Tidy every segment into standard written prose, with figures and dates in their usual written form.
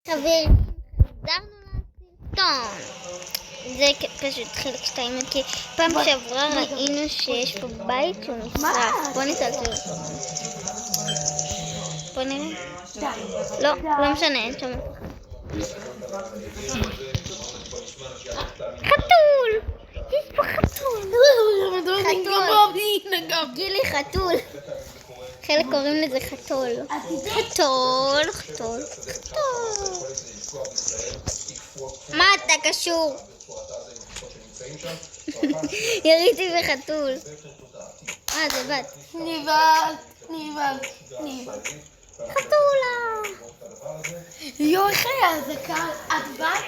חברים, חזרנו לסרטון. זה פשוט חלק 2, כי פעם שעברה ראינו שיש פה בית שהוא נשרף. בוא נצלצל אותו. בוא נראה. לא משנה, אין שם. חתול! יש פה חתול! גילי חתול! חלק קוראים לזה חתול. חתול. מה אתה קשור? יריתי בחתול. זה בת. ניבל. חתולה. יואי חיה, זה קל. את בת?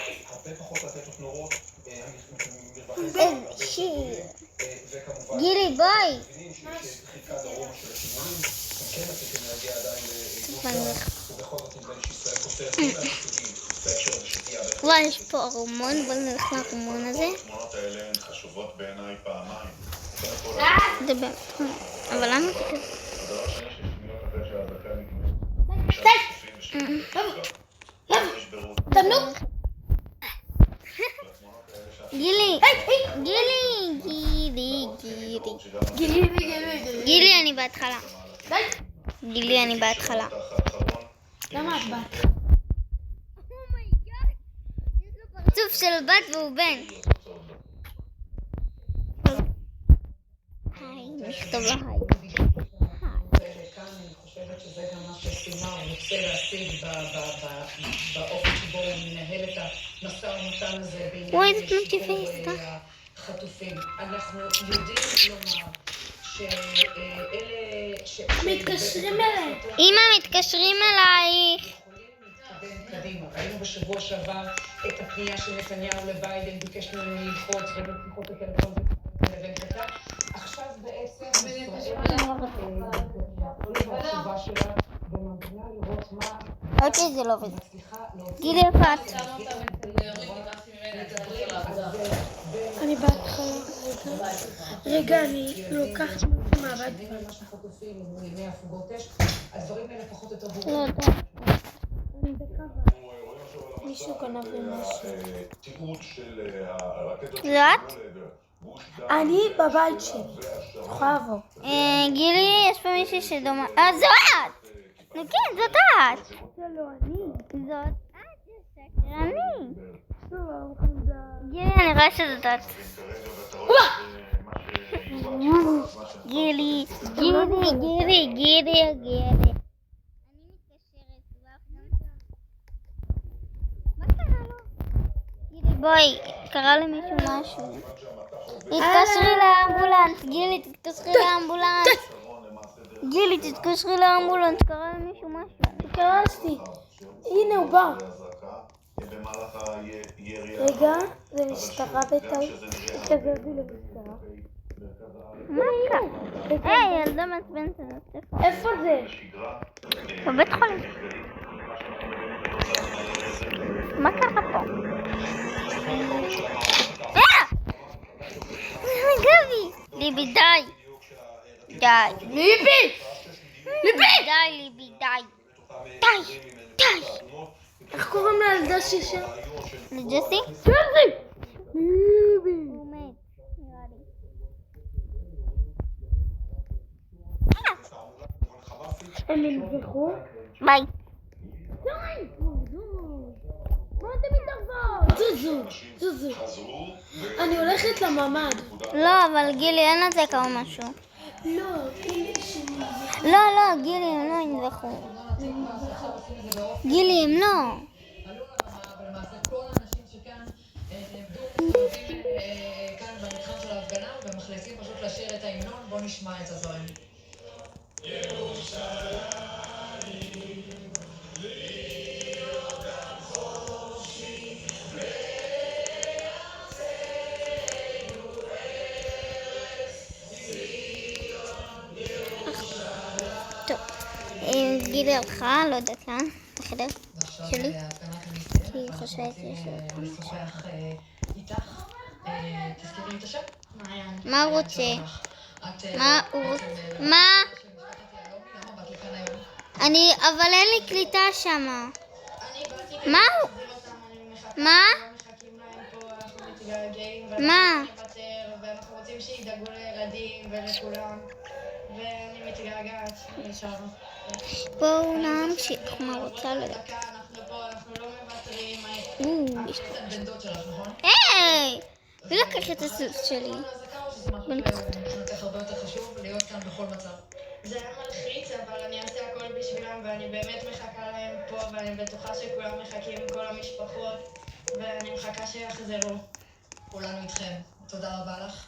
גילי בואי. וואי, יש פה ארמון, בוא נלך לארמון הזה. התמונות האלה הן חשובות בעיניי פעמיים. אבל למה זה כזה? הדבר השני ששמיעות אחרי שההדלקה נגמרת. תמנוק! גילי, אני בהתחלה. למה את בת? פרצוף של בת והוא בן. היי, נכתוב לה היי. כאן אני חושבת שזה גם מה שסימה רוצה להשיג באופן שבו הוא מנהל את המשא ומתן הזה וואי, זה בעניין תמות שחרור יפה. החטופים. אנחנו יודעים לומר שאלה מתקשרים אליהם. אמא, מתקשרים אלייך. להתקדם קדימה. ראינו בשבוע שעבר את הפנייה של נתניהו לביידן, ביקש ממנו ללחוץ ולשיחות הטלפון לבין קטר. עכשיו בעצם ישראל בתשובה שלה וממתינה לראות מה אוקיי, זה לא עובד. מצליחה להוציא. גילי יפת. אני בהתחלה. רגע, אני לוקחת משהו מהבית. ימי הפוגות אש. הדברים האלה פחות או יותר לא ברורים. יודע. אני בקווה. מישהו גנב לי משהו. זה את? אני בבית שלי. יכולה לבוא. גילי, יש פה מישהי שדומה. זו את! נו כן, זאת את! זה לא אני. זאת את, זה שקרני. לא, חמדה. גילי, אני רואה שזאת את. גילי. אני מתקשרת. מה קרה לו? גילי, בואי, קרה למישהו משהו. תתקשרי לאמבולנס. גילי, תתקשרי לאמבולנס. קרה למישהו משהו. קרסתי. הנה הוא בא. רגע, זה משטרה בטעות. תתקזרתי למשטרה. מה קרה? היי, ילדה מעצבנת הזאת. איפה זה? בבית חולים. מה קרה פה? גבי! ליבי, די! ליבי! די! איך קוראים לילדה שישה? לג'סי? ליבי! הוא מת, נראה לי. הם נלבחו? ביי. מה אתם מתערבות? זוזו. אני הולכת לממ"ד. לא, אבל גילי, אין לזה קרה משהו. לא, הנה שלי. לא, גילי, הם לא ינזכו. גילי, הם לא. ולמעשה כל האנשים שכאן נעמדו כאן במתחם של ההפגנה ומחליטים פשוט לשיר את ההמנון. בואו נשמע את הזוהר. טוב, גילי הלכה, לא יודעת לאן, בחדר שלי. כי היא חושבת שיש לה כמה. לשוחח איתך. תזכירי את השם? מה הוא רוצה? מה הוא רוצה? אבל אין לי קליטה שמה. אני באתי מה? מה? מה? ואנחנו רוצים שידאגו לילדים ולכולם, ואני מתגעגעת ישר. בואו נמשיך, מה רוצה לדעת? אנחנו פה, אנחנו לא מוותרים. יש קצת בן דוד שלך, נכון? היי! מי לקח את הסוס שלי? מבחינתך הרבה יותר חשוב להיות כאן בכל מצב. זה היה מלחיץ, אבל אני אעשה הכל בשבילם, ואני באמת מחכה להם פה, ואני בטוחה שכולם מחכים, כל המשפחות, ואני מחכה שיחזרו. כולנו איתכם. תודה רבה לך.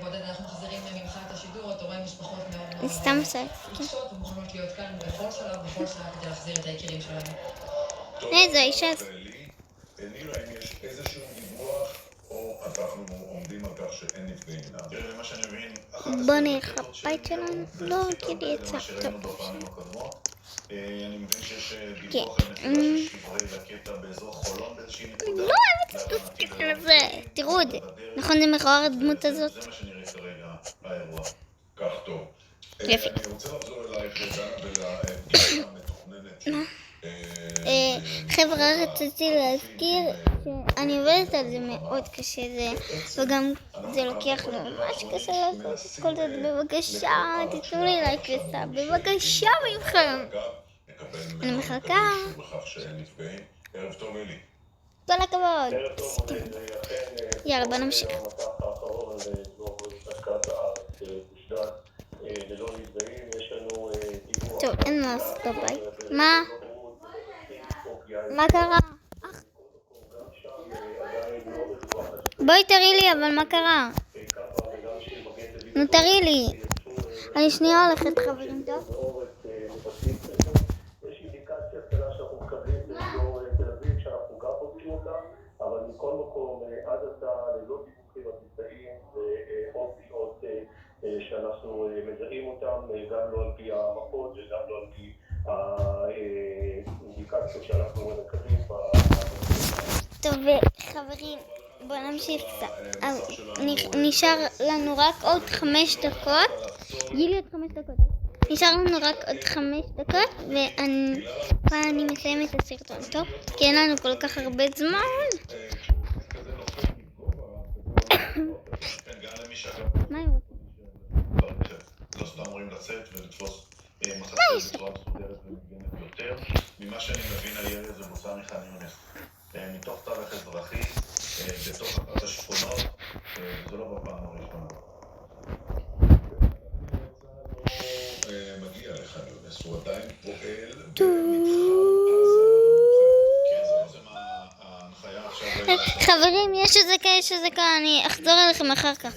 בודד, אנחנו מחזירים ממך את השידור, אתה רואה משפחות מאוד אני מאוד סתם עושה. קשות ומוכנות להיות כאן בכל שלב כדי להחזיר את היקירים שלנו. איזה האישה הזאת. נירה, אם יש איזשהו דיווח, או אנחנו עומדים על כך שאין נפגעים מנהל. תראה, למה שאני מבין, בוא נלך הבית שלנו. לא, כי יצא מה שראינו טוב. בפעמים הקודמות. אני מבין שיש דיווח על נפילה של שברי לקטע באזור חולון באיזושהי נקודה. לא אוהבת את הסטיקר הזה. תראו את זה. נכון, זה מכוער הדמות הזאת? זה מה שנראה כרגע האירוע. כך טוב. יפה. אני רוצה לחזור אלייך, דנה, ולפגישה המתוכננת. חבר'ה, רציתי להזכיר שאני עובדת על זה מאוד קשה, וגם זה לוקח לי ממש קשה לעשות את כל זה. בבקשה, תיתנו לי לייק וסאב, בבקשה ממכם. אני מחכה. ערב טוב, אלי. כל הכבוד. יאללה, בוא נמשיך. טוב, אין מה לעשות בבית. מה? מה קרה? בואי תראי לי, אבל מה קרה? נו, תראי לי. אני שנייה הולכת, חברים, טוב? יש אינדיקציה קטנה שאנחנו מקבלים באזור תל אביב, שאנחנו גם בודקים אותה, אבל מכל מקום, עד עתה ללא דיווחים המבצעיים ועוד פגיעות שאנחנו מזהים אותם, גם לא על פי המפות וגם לא על פי האינדיקציות שאנחנו מקבלים. טוב, חברים, בואו נמשיך קצת. נשאר לנו רק עוד 5 דקות. גילי עוד 5 דקות. נשאר לנו רק עוד 5 דקות, ואני מסיימת את הסרטון, טוב? כי אין לנו כל כך הרבה זמן. מה הם רוצים? לא סתם אמורים לצאת ולתפוס מחסים בצורה מסודרת ומגנת יותר. ממה שאני מבין, הירי הזה בוצע מח'אן יונס. מתוך תווך אזרחי, בתוך אחת השכונות, זו לא בפעם הראשונה. מגיע לח'אן יונס, הוא עדיין פועל במתחם עזה. כן, זה מה ההנחיה עכשיו. חברים, יש איזה כאלה, אני אחזור אליכם אחר כך.